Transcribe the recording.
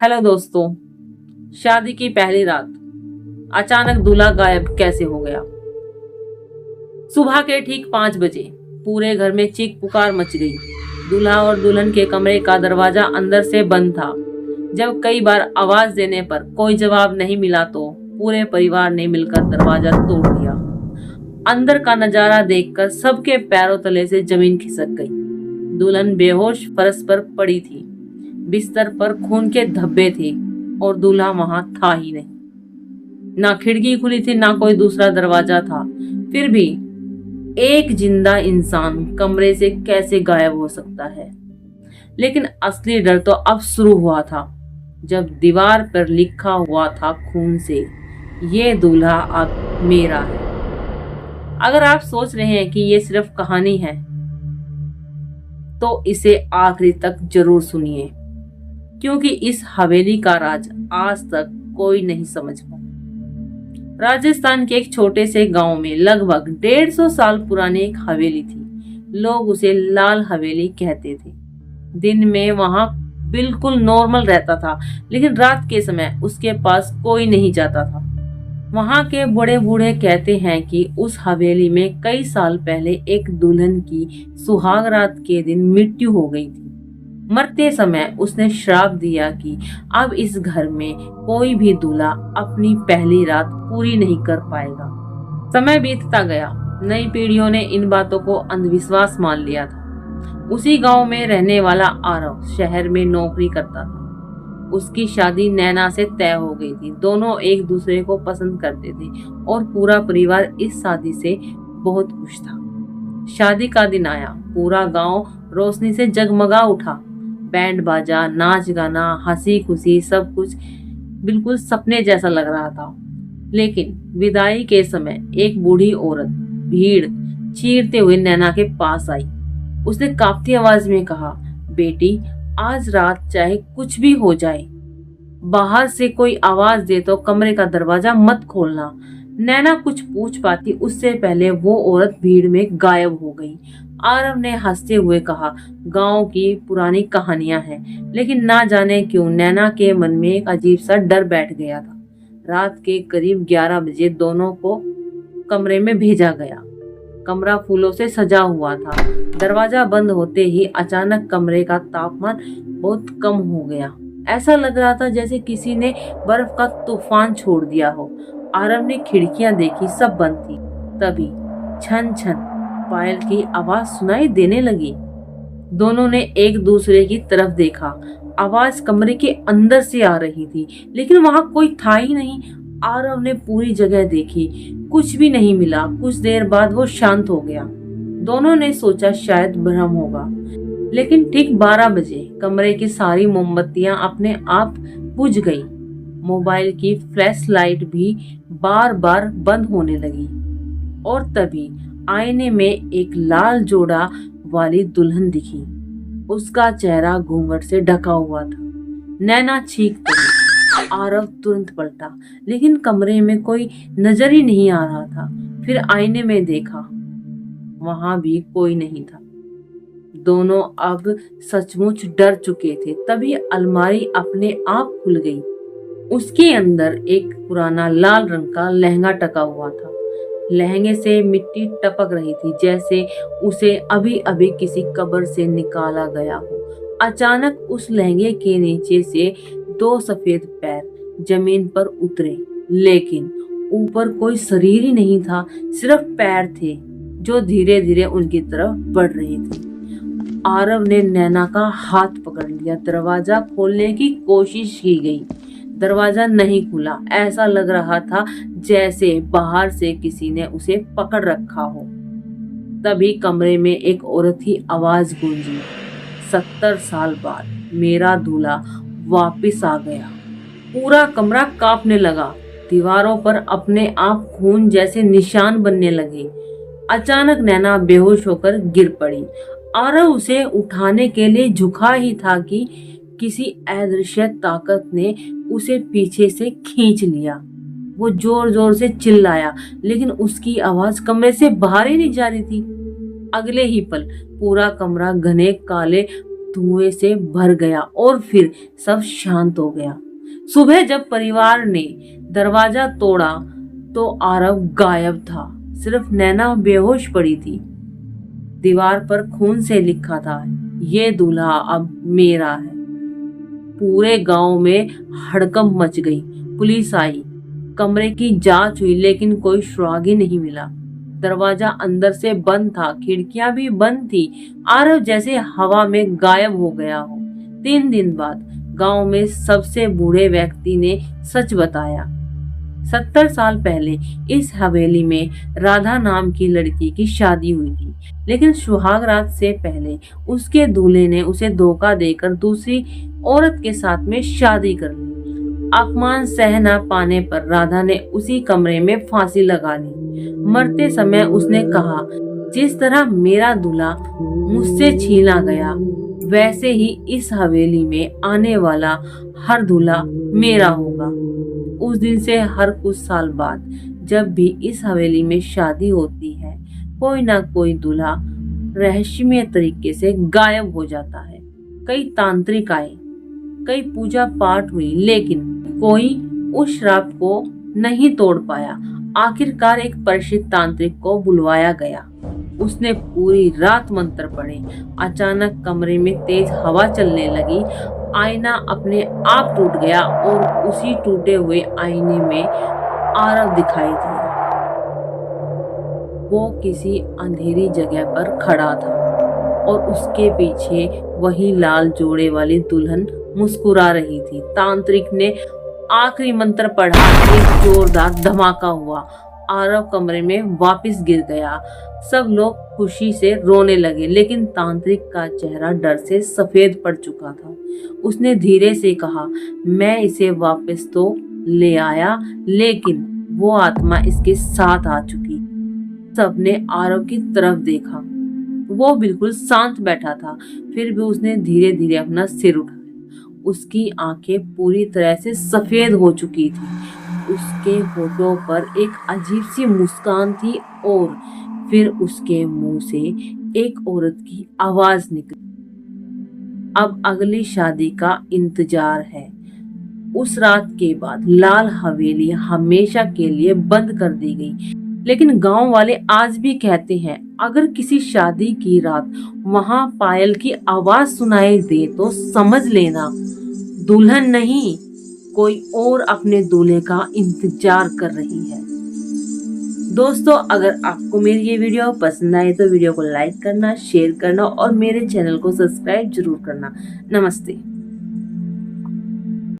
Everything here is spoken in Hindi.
हेलो दोस्तों। शादी की पहली रात अचानक दूल्हा गायब कैसे हो गया। सुबह के ठीक 5 बजे पूरे घर में चीख पुकार मच गई। दूल्हा और दुल्हन के कमरे का दरवाजा अंदर से बंद था। जब कई बार आवाज देने पर कोई जवाब नहीं मिला तो पूरे परिवार ने मिलकर दरवाजा तोड़ दिया। अंदर का नजारा देखकर सबके पैरों तले से जमीन खिसक गई। दुल्हन बेहोश फर्श पर पड़ी थी। बिस्तर पर खून के धब्बे थे और दूल्हा वहां था ही नहीं। ना खिड़की खुली थी ना कोई दूसरा दरवाजा था। फिर भी एक जिंदा इंसान कमरे से कैसे गायब हो सकता है। लेकिन असली डर तो अब शुरू हुआ था जब दीवार पर लिखा हुआ था खून से, ये दूल्हा अब मेरा है। अगर आप सोच रहे हैं कि ये सिर्फ कहानी है तो इसे आखिरी तक जरूर सुनिए, क्योंकि इस हवेली का राज आज तक कोई नहीं समझ पाया। राजस्थान के एक छोटे से गांव में लगभग 150 साल पुरानी एक हवेली थी। लोग उसे लाल हवेली कहते थे। दिन में वहां बिल्कुल नॉर्मल रहता था, लेकिन रात के समय उसके पास कोई नहीं जाता था। वहां के बड़े बूढ़े कहते हैं कि उस हवेली में कई साल पहले एक दुल्हन की सुहाग रात के दिन मृत्यु हो गई थी। मरते समय उसने श्राप दिया कि अब इस घर में कोई भी दूल्हा अपनी पहली रात पूरी नहीं कर पाएगा। समय बीतता गया। नई पीढ़ियों ने इन बातों को अंधविश्वास मान लिया था। उसी गांव में रहने वाला आरव शहर में नौकरी करता था। उसकी शादी नैना से तय हो गई थी। दोनों एक दूसरे को पसंद करते थे और पूरा परिवार इस शादी से बहुत खुश था। शादी का दिन आया। पूरा गांव रोशनी से जगमगा उठा। बैंड बाजा, नाच गाना, हंसी खुशी, सब कुछ बिल्कुल सपने जैसा लग रहा था। लेकिन विदाई के समय एक बूढ़ी औरत भीड़ चीरते हुए नैना के पास आई। उसने कांपती आवाज में कहा, बेटी, आज रात चाहे कुछ भी हो जाए, बाहर से कोई आवाज दे तो कमरे का दरवाजा मत खोलना। नैना कुछ पूछ पाती उससे पहले वो औरत भीड़ में गायब हो गई। आरव ने हंसते हुए कहा, गांव की पुरानी कहानियां हैं, लेकिन ना जाने क्यों नैना के मन में एक अजीब सा डर बैठ गया था। रात के करीब 11 बजे दोनों को कमरे में भेजा गया। कमरा फूलों से सजा हुआ था। दरवाजा बंद होते ही अचानक कमरे का तापमान बहुत कम हो गया। ऐसा लग रहा था जैसे किसी ने बर्फ का तूफान छोड़ दिया हो। आरव ने खिड़कियां देखी, सब बंद थी। तभी छन छन पायल की आवाज सुनाई देने लगी। दोनों ने एक दूसरे की तरफ देखा। आवाज कमरे के अंदर से आ रही थी, लेकिन वहां कोई था ही नहीं। आरव ने पूरी जगह देखी, कुछ भी नहीं मिला। कुछ देर बाद वो शांत हो गया। दोनों ने सोचा शायद भ्रम होगा, लेकिन ठीक 12 बजे कमरे की सारी मोमबत्तियां अपने आप बुझ गई। मोबाइल की फ्लैश लाइट भी बार बार बंद होने लगी और तभी आईने में एक लाल जोड़ा वाली दुल्हन दिखी। उसका चेहरा घूंघट से ढका हुआ था। नैना चीख पड़ी। आरव तुरंत पलटा, लेकिन कमरे में कोई नजर ही नहीं आ रहा था। फिर आईने में देखा, वहां भी कोई नहीं था। दोनों अब सचमुच डर चुके थे। तभी अलमारी अपने आप खुल गई। उसके अंदर एक पुराना लाल रंग का लहंगा टका हुआ था। लहंगे से मिट्टी टपक रही थी, जैसे उसे अभी अभी किसी कब्र से निकाला गया हो। अचानक उस लहंगे के नीचे से 2 सफेद पैर जमीन पर उतरे, लेकिन ऊपर कोई शरीर ही नहीं था। सिर्फ पैर थे जो धीरे धीरे उनकी तरफ बढ़ रहे थे। आरव ने नैना का हाथ पकड़ लिया। दरवाजा खोलने की कोशिश की गई। दरवाजा नहीं खुला। ऐसा लग रहा था जैसे बाहर से किसी ने उसे पकड़ रखा हो। तभी कमरे में एक औरत की आवाज गूंजी, 70 साल बाद मेरा दूल्हा वापिस आ गया। पूरा कमरा कांपने लगा। दीवारों पर अपने आप खून जैसे निशान बनने लगे। अचानक नैना बेहोश होकर गिर पड़ी। आरव उसे उठाने के लिए झुका ही था कि किसी अदृश्य ताकत ने उसे पीछे से खींच लिया। वो जोर जोर से चिल्लाया, लेकिन उसकी आवाज कमरे से बाहर ही नहीं जा रही थी। अगले ही पल पूरा कमरा घने काले धुएं से भर गया और फिर सब शांत हो गया। सुबह जब परिवार ने दरवाजा तोड़ा तो आरव गायब था। सिर्फ नैना बेहोश पड़ी थी। दीवार पर खून से लिखा था, ये दूल्हा अब मेरा है। पूरे गांव में हड़कंप मच गई। पुलिस आई, कमरे की जांच हुई, लेकिन कोई सुराग नहीं मिला। दरवाजा अंदर से बंद था, खिड़कियां भी बंद थी। आरव जैसे हवा में गायब हो गया हो। 3 दिन बाद गांव में सबसे बूढ़े व्यक्ति ने सच बताया। 70 साल पहले इस हवेली में राधा नाम की लड़की की शादी हुई थी, लेकिन सुहाग रात से पहले उसके दूल्हे ने उसे धोखा देकर दूसरी औरत के साथ में शादी कर ली। अपमान सह न पाने पर राधा ने उसी कमरे में फांसी लगा ली। मरते समय उसने कहा, जिस तरह मेरा दूल्हा मुझसे छीना गया, वैसे ही इस हवेली में आने वाला हर दूल्हा मेरा होगा। उस दिन से हर कुछ साल बाद जब भी इस हवेली में शादी होती है, कोई ना कोई दूल्हा रहस्यमय तरीके से गायब हो जाता है। कई तांत्रिक आए, कई पूजा पाठ हुई, लेकिन कोई उस श्राप को नहीं तोड़ पाया। आखिरकार एक परिचित तांत्रिक को बुलवाया गया। उसने पूरी रात मंत्र पढ़े। अचानक कमरे में तेज हवा चलने लगी। आईना अपने आप टूट गया और उसी टूटे हुए आईने में आरव दिखाई दिया। वो किसी अंधेरी जगह पर खड़ा था और उसके पीछे वही लाल जोड़े वाली दुल्हन मुस्कुरा रही थी। तांत्रिक ने आखिरी मंत्र पढ़ा, एक जोरदार धमाका हुआ। आरव कमरे में वापस गिर गया। सब लोग खुशी से रोने लगे, लेकिन तांत्रिक का चेहरा डर से सफेद पड़ चुका था। उसने धीरे से कहा, मैं इसे वापस तो ले आया, लेकिन वो आत्मा इसके साथ आ चुकी। सबने आरव की तरफ देखा। वो बिल्कुल शांत बैठा था, फिर भी उसने धीरे धीरे अपना सिर उठाया। उसकी आंखें पूरी तरह से सफेद हो चुकी थी। उसके होठों पर एक अजीब सी मुस्कान थी और फिर उसके मुंह से एक औरत की आवाज निकली। अब अगली शादी का इंतजार है। उस रात के बाद लाल हवेली हमेशा के लिए बंद कर दी गई, लेकिन गांव वाले आज भी कहते हैं, अगर किसी शादी की रात वहां पायल की आवाज सुनाई दे तो समझ लेना दुल्हन नहीं, कोई और अपने दूल्हे का इंतजार कर रही है। दोस्तों, अगर आपको मेरी ये वीडियो पसंद आए तो वीडियो को लाइक करना, शेयर करना और मेरे चैनल को सब्सक्राइब जरूर करना। नमस्ते।